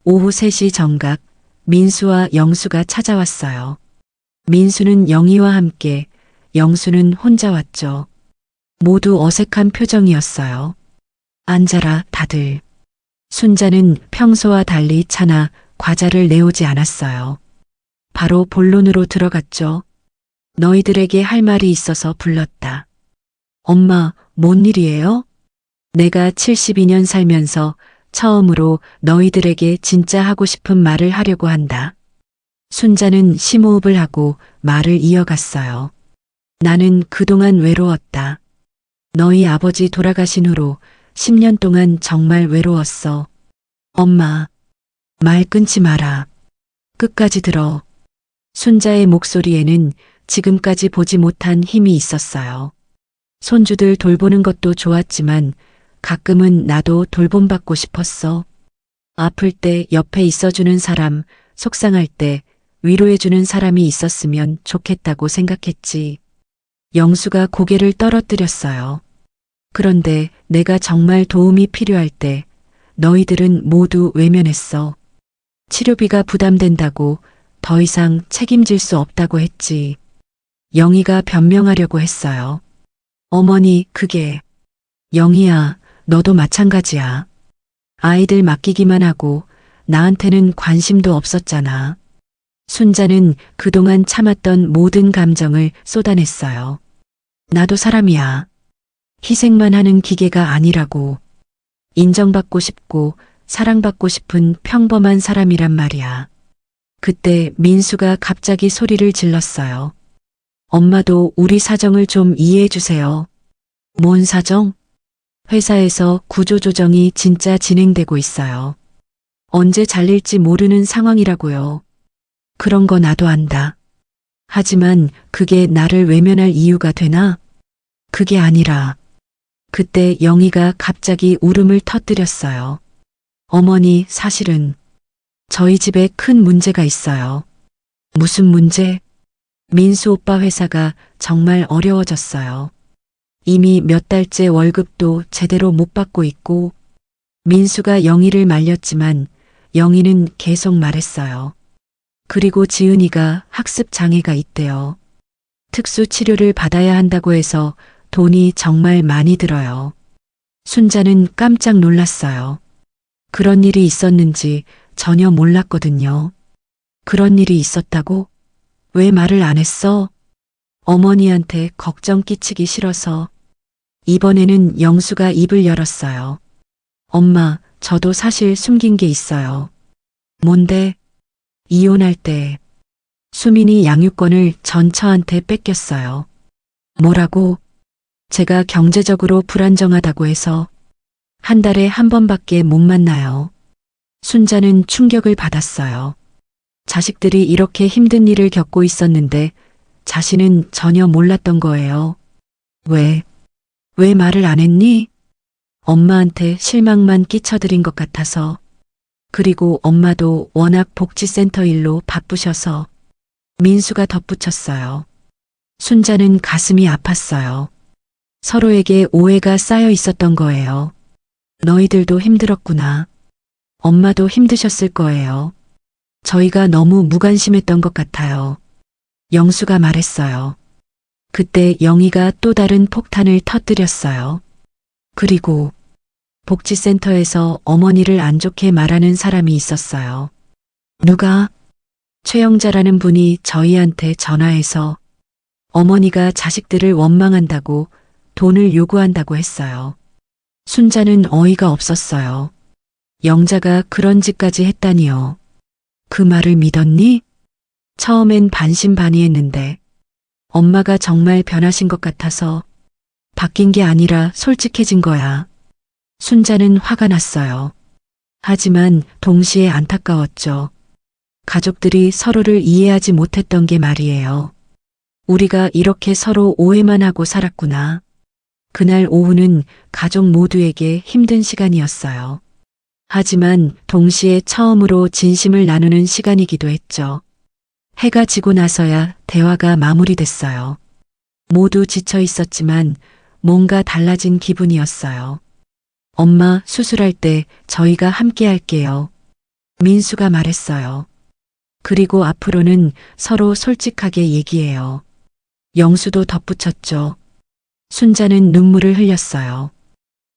오후 3시 정각, 민수와 영수가 찾아왔어요. 민수는 영희와 함께, 영수는 혼자 왔죠. 모두 어색한 표정이었어요. 앉아라, 다들. 순자는 평소와 달리 차나 과자를 내오지 않았어요. 바로 본론으로 들어갔죠. 너희들에게 할 말이 있어서 불렀다. 엄마, 뭔 일이에요? 내가 72년 살면서 처음으로 너희들에게 진짜 하고 싶은 말을 하려고 한다. 순자는 심호흡을 하고 말을 이어갔어요. 나는 그동안 외로웠다. 너희 아버지 돌아가신 후로 10년 동안 정말 외로웠어. 엄마, 말 끊지 마라. 끝까지 들어. 순자의 목소리에는 지금까지 보지 못한 힘이 있었어요. 손주들 돌보는 것도 좋았지만 가끔은 나도 돌봄받고 싶었어. 아플 때 옆에 있어주는 사람, 속상할 때 위로해주는 사람이 있었으면 좋겠다고 생각했지. 영수가 고개를 떨어뜨렸어요. 그런데 내가 정말 도움이 필요할 때 너희들은 모두 외면했어. 치료비가 부담된다고 더 이상 책임질 수 없다고 했지. 영희가 변명하려고 했어요. 어머니, 그게. 영희야, 너도 마찬가지야. 아이들 맡기기만 하고 나한테는 관심도 없었잖아. 순자는 그동안 참았던 모든 감정을 쏟아냈어요. 나도 사람이야. 희생만 하는 기계가 아니라고. 인정받고 싶고 사랑받고 싶은 평범한 사람이란 말이야. 그때 민수가 갑자기 소리를 질렀어요. 엄마도 우리 사정을 좀 이해해 주세요. 뭔 사정? 회사에서 구조조정이 진짜 진행되고 있어요. 언제 잘릴지 모르는 상황이라고요. 그런 거 나도 안다. 하지만 그게 나를 외면할 이유가 되나? 그게 아니라. 그때 영희가 갑자기 울음을 터뜨렸어요. 어머니, 사실은 저희 집에 큰 문제가 있어요. 무슨 문제? 민수 오빠 회사가 정말 어려워졌어요. 이미 몇 달째 월급도 제대로 못 받고 있고 민수가 영희를 말렸지만 영희는 계속 말했어요. 그리고 지은이가 학습 장애가 있대요. 특수 치료를 받아야 한다고 해서 돈이 정말 많이 들어요. 순자는 깜짝 놀랐어요. 그런 일이 있었는지 전혀 몰랐거든요. 그런 일이 있었다고? 왜 말을 안 했어? 어머니한테 걱정 끼치기 싫어서. 이번에는 영수가 입을 열었어요. 엄마, 저도 사실 숨긴 게 있어요. 뭔데? 이혼할 때 수민이 양육권을 전 처한테 뺏겼어요. 뭐라고? 제가 경제적으로 불안정하다고 해서 한 달에 한 번밖에 못 만나요. 순자는 충격을 받았어요. 자식들이 이렇게 힘든 일을 겪고 있었는데 자신은 전혀 몰랐던 거예요. 왜 말을 안 했니? 엄마한테 실망만 끼쳐드린 것 같아서. 그리고 엄마도 워낙 복지센터 일로 바쁘셔서 민수가 덧붙였어요. 순자는 가슴이 아팠어요. 서로에게 오해가 쌓여 있었던 거예요. 너희들도 힘들었구나. 엄마도 힘드셨을 거예요. 저희가 너무 무관심했던 것 같아요. 영수가 말했어요. 그때 영희가 또 다른 폭탄을 터뜨렸어요. 그리고 복지센터에서 어머니를 안 좋게 말하는 사람이 있었어요. 누가? 최영자라는 분이 저희한테 전화해서 어머니가 자식들을 원망한다고 돈을 요구한다고 했어요. 순자는 어이가 없었어요. 영자가 그런 짓까지 했다니요. 그 말을 믿었니? 처음엔 반신반의했는데 엄마가 정말 변하신 것 같아서 바뀐 게 아니라 솔직해진 거야. 순자는 화가 났어요. 하지만 동시에 안타까웠죠. 가족들이 서로를 이해하지 못했던 게 말이에요. 우리가 이렇게 서로 오해만 하고 살았구나. 그날 오후는 가족 모두에게 힘든 시간이었어요. 하지만 동시에 처음으로 진심을 나누는 시간이기도 했죠. 해가 지고 나서야 대화가 마무리됐어요. 모두 지쳐 있었지만 뭔가 달라진 기분이었어요. 엄마 수술할 때 저희가 함께 할게요. 민수가 말했어요. 그리고 앞으로는 서로 솔직하게 얘기해요. 영수도 덧붙였죠. 순자는 눈물을 흘렸어요.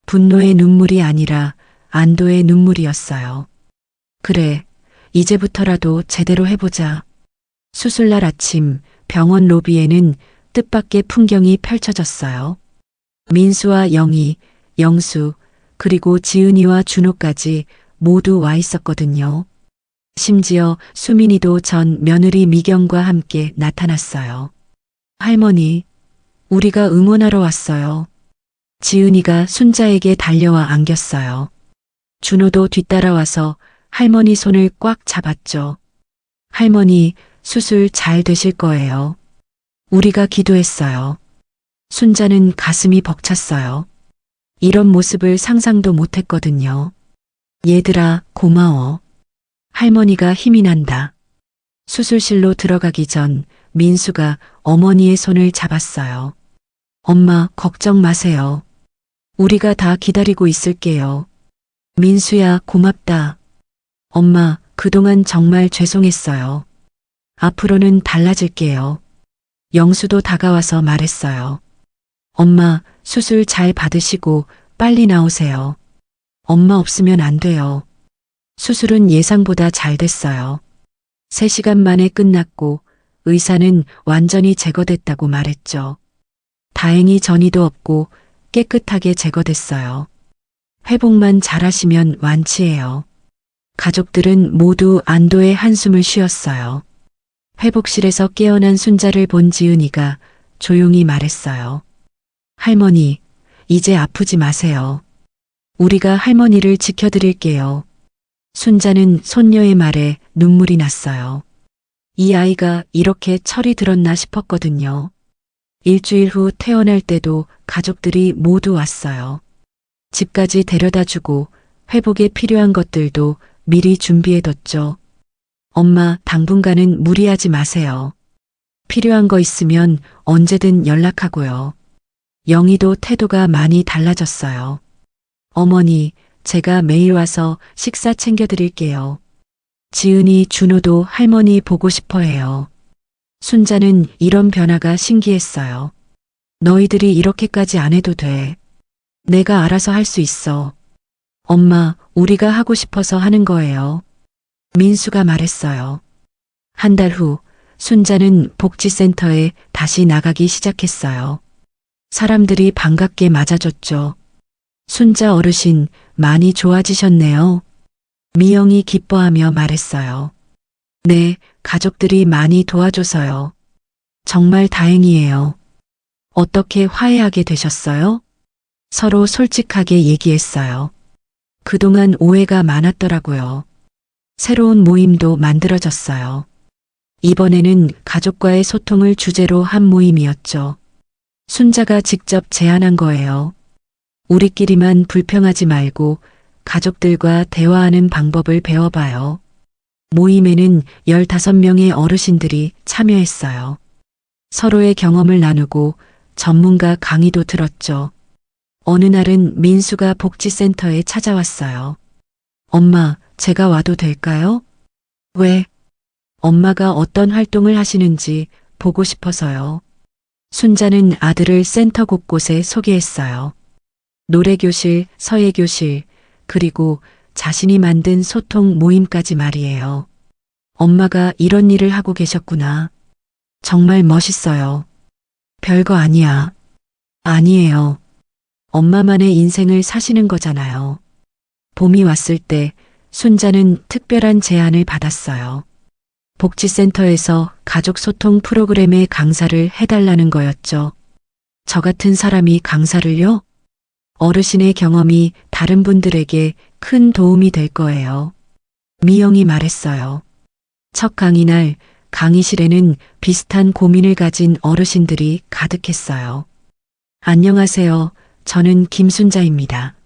분노의 눈물이 아니라 안도의 눈물이었어요. 그래, 이제부터라도 제대로 해보자. 수술날 아침 병원 로비에는 뜻밖의 풍경이 펼쳐졌어요. 민수와 영희, 영수, 그리고 지은이와 준호까지 모두 와 있었거든요. 심지어 수민이도 전 며느리 미경과 함께 나타났어요. 할머니, 우리가 응원하러 왔어요. 지은이가 순자에게 달려와 안겼어요. 준호도 뒤따라와서 할머니 손을 꽉 잡았죠. 할머니, 수술 잘 되실 거예요. 우리가 기도했어요. 순자는 가슴이 벅찼어요. 이런 모습을 상상도 못했거든요. 얘들아, 고마워. 할머니가 힘이 난다. 수술실로 들어가기 전 민수가 어머니의 손을 잡았어요. 엄마, 걱정 마세요. 우리가 다 기다리고 있을게요. 민수야, 고맙다. 엄마, 그동안 정말 죄송했어요. 앞으로는 달라질게요. 영수도 다가와서 말했어요. 엄마, 수술 잘 받으시고 빨리 나오세요. 엄마 없으면 안 돼요. 수술은 예상보다 잘 됐어요. 3시간 만에 끝났고 의사는 완전히 제거됐다고 말했죠. 다행히 전이도 없고 깨끗하게 제거됐어요. 회복만 잘하시면 완치해요. 가족들은 모두 안도의 한숨을 쉬었어요. 회복실에서 깨어난 순자를 본 지은이가 조용히 말했어요. 할머니, 이제 아프지 마세요. 우리가 할머니를 지켜드릴게요. 순자는 손녀의 말에 눈물이 났어요. 이 아이가 이렇게 철이 들었나 싶었거든요. 일주일 후 퇴원할 때도 가족들이 모두 왔어요. 집까지 데려다주고 회복에 필요한 것들도 미리 준비해뒀죠. 엄마, 당분간은 무리하지 마세요. 필요한 거 있으면 언제든 연락하고요. 영희도 태도가 많이 달라졌어요. 어머니, 제가 매일 와서 식사 챙겨드릴게요. 지은이, 준호도 할머니 보고 싶어 해요. 순자는 이런 변화가 신기했어요. 너희들이 이렇게까지 안 해도 돼. 내가 알아서 할 수 있어. 엄마, 우리가 하고 싶어서 하는 거예요. 민수가 말했어요. 한 달 후, 순자는 복지센터에 다시 나가기 시작했어요. 사람들이 반갑게 맞아줬죠. 순자 어르신, 많이 좋아지셨네요. 미영이 기뻐하며 말했어요. 네, 가족들이 많이 도와줘서요. 정말 다행이에요. 어떻게 화해하게 되셨어요? 서로 솔직하게 얘기했어요. 그동안 오해가 많았더라고요. 새로운 모임도 만들어졌어요. 이번에는 가족과의 소통을 주제로 한 모임이었죠. 순자가 직접 제안한 거예요. 우리끼리만 불평하지 말고 가족들과 대화하는 방법을 배워봐요. 모임에는 15명의 어르신들이 참여했어요. 서로의 경험을 나누고 전문가 강의도 들었죠. 어느 날은 민수가 복지센터에 찾아왔어요. 엄마, 제가 와도 될까요? 왜? 엄마가 어떤 활동을 하시는지 보고 싶어서요. 순자는 아들을 센터 곳곳에 소개했어요. 노래교실, 서예교실, 그리고 자신이 만든 소통 모임까지 말이에요. 엄마가 이런 일을 하고 계셨구나. 정말 멋있어요. 별거 아니야. 아니에요. 엄마만의 인생을 사시는 거잖아요. 봄이 왔을 때 순자는 특별한 제안을 받았어요. 복지센터에서 가족 소통 프로그램의 강사를 해달라는 거였죠. 저 같은 사람이 강사를요? 어르신의 경험이 다른 분들에게 큰 도움이 될 거예요. 미영이 말했어요. 첫 강의날 강의실에는 비슷한 고민을 가진 어르신들이 가득했어요. 안녕하세요. 저는 김순자입니다.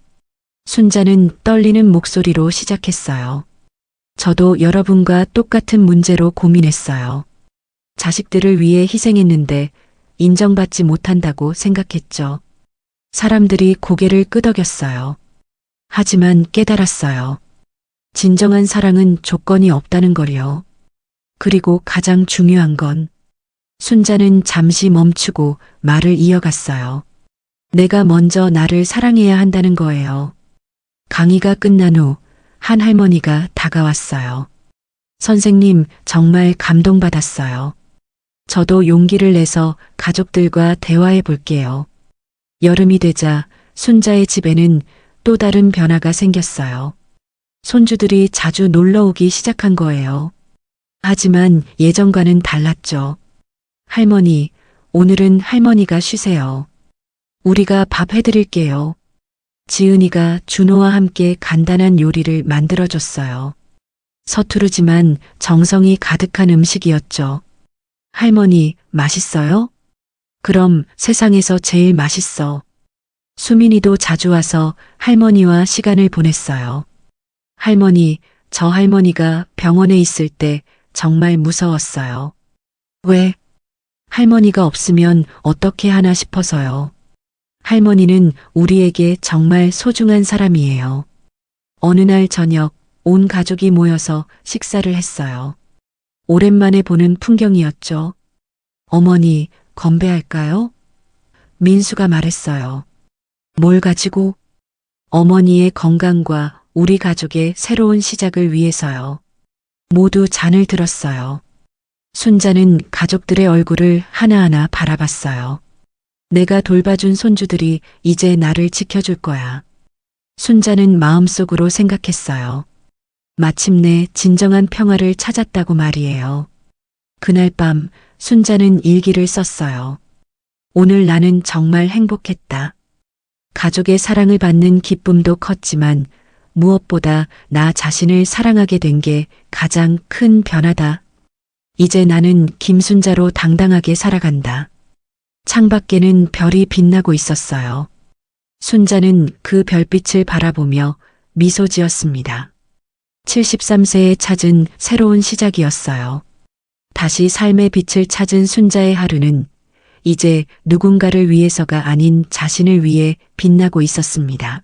순자는 떨리는 목소리로 시작했어요. 저도 여러분과 똑같은 문제로 고민했어요. 자식들을 위해 희생했는데 인정받지 못한다고 생각했죠. 사람들이 고개를 끄덕였어요. 하지만 깨달았어요. 진정한 사랑은 조건이 없다는 걸요. 그리고 가장 중요한 건 순자는 잠시 멈추고 말을 이어갔어요. 내가 먼저 나를 사랑해야 한다는 거예요. 강의가 끝난 후 한 할머니가 다가왔어요. 선생님, 정말 감동받았어요. 저도 용기를 내서 가족들과 대화해 볼게요. 여름이 되자 순자의 집에는 또 다른 변화가 생겼어요. 손주들이 자주 놀러 오기 시작한 거예요. 하지만 예전과는 달랐죠. 할머니, 오늘은 할머니가 쉬세요. 우리가 밥 해드릴게요. 지은이가 준호와 함께 간단한 요리를 만들어줬어요. 서투르지만 정성이 가득한 음식이었죠. 할머니, 맛있어요? 그럼 세상에서 제일 맛있어. 수민이도 자주 와서 할머니와 시간을 보냈어요. 할머니, 저 할머니가 병원에 있을 때 정말 무서웠어요. 왜? 할머니가 없으면 어떻게 하나 싶어서요. 할머니는 우리에게 정말 소중한 사람이에요. 어느 날 저녁 온 가족이 모여서 식사를 했어요. 오랜만에 보는 풍경이었죠. 어머니, 건배할까요? 민수가 말했어요. 뭘 가지고? 어머니의 건강과 우리 가족의 새로운 시작을 위해서요. 모두 잔을 들었어요. 순자는 가족들의 얼굴을 하나하나 바라봤어요. 내가 돌봐준 손주들이 이제 나를 지켜줄 거야. 순자는 마음속으로 생각했어요. 마침내 진정한 평화를 찾았다고 말이에요. 그날 밤 순자는 일기를 썼어요. 오늘 나는 정말 행복했다. 가족의 사랑을 받는 기쁨도 컸지만 무엇보다 나 자신을 사랑하게 된 게 가장 큰 변화다. 이제 나는 김순자로 당당하게 살아간다. 창밖에는 별이 빛나고 있었어요. 순자는 그 별빛을 바라보며 미소 지었습니다. 73세에 찾은 새로운 시작이었어요. 다시 삶의 빛을 찾은 순자의 하루는 이제 누군가를 위해서가 아닌 자신을 위해 빛나고 있었습니다.